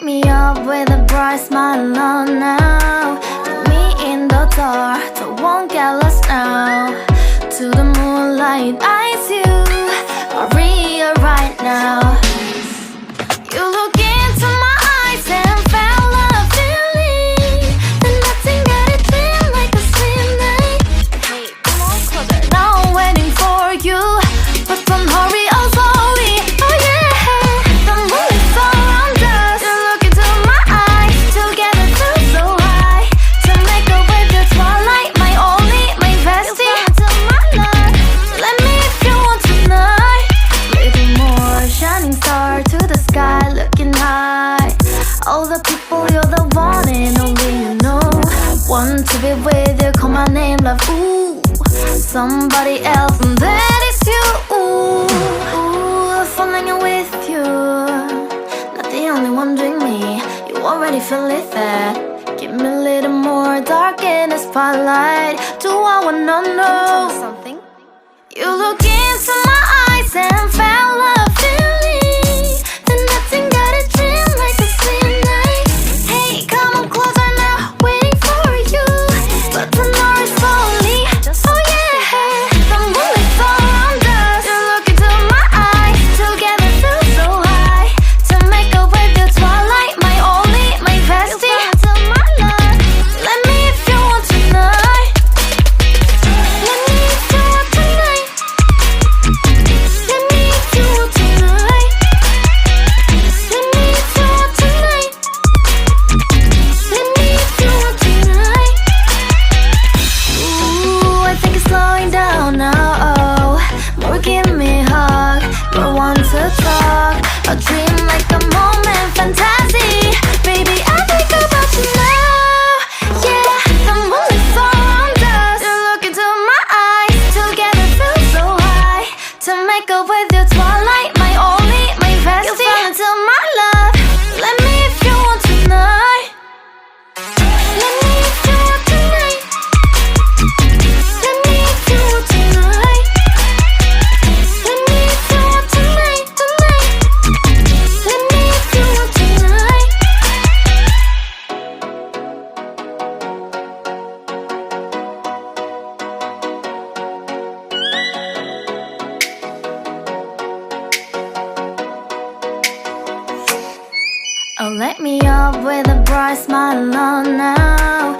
light me up with a bright smile on now. Put me in the dark, so won't get lost now. To the moonlight, eyes you, Maria right now. You look into my eyes and felt a feeling that nothing got it feel like a slim night. Hey, come on closer. Now I'm waiting for you, but don't hurry, oh slowly. Oh yeah, the moon is around us. You look into my eyes, together feel so high. To make up with the twilight, my only, my bestie. You fell into my love, let me if you want tonight. Little more shining star to the sky, looking high. All the people, you're the one and only you know. Want to be with you, call my name, love, ooh. Somebody else, and that is you, ooh. Falling in with you, not the only one doing me. You already feel it there. Give me a little more dark in the spotlight. Do I wanna know something? You look into my eyes and felt a feeling that nothing got a dream like a slim night. Hey, come on closer now, waiting for you, but tonight is slowly. Oh yeah, the moon is around us. You look into my eyes, together feel so high. To make up with the twilight, my only, my bestie. You fell into my love, let me if you want tonight. Let me if you want tonight. Let me if you want tonight. Let me if you want tonight. Let me if you want tonight. Ooh, I think it's slowing down now. Oh, more give me a hug, more want to talk. A dream like a moment, fantasy. Baby, I think about you now. Yeah, the moon is around us. You look into my eyes, together feel so high. To make up with your twilight, my only, my bestie. You fell into my love, let me if you want tonight. Let me if you want tonight. Let me if you want tonight. Let me if you want tonight, tonight. Let me if you want tonight. Oh, light me up with a bright smile on now.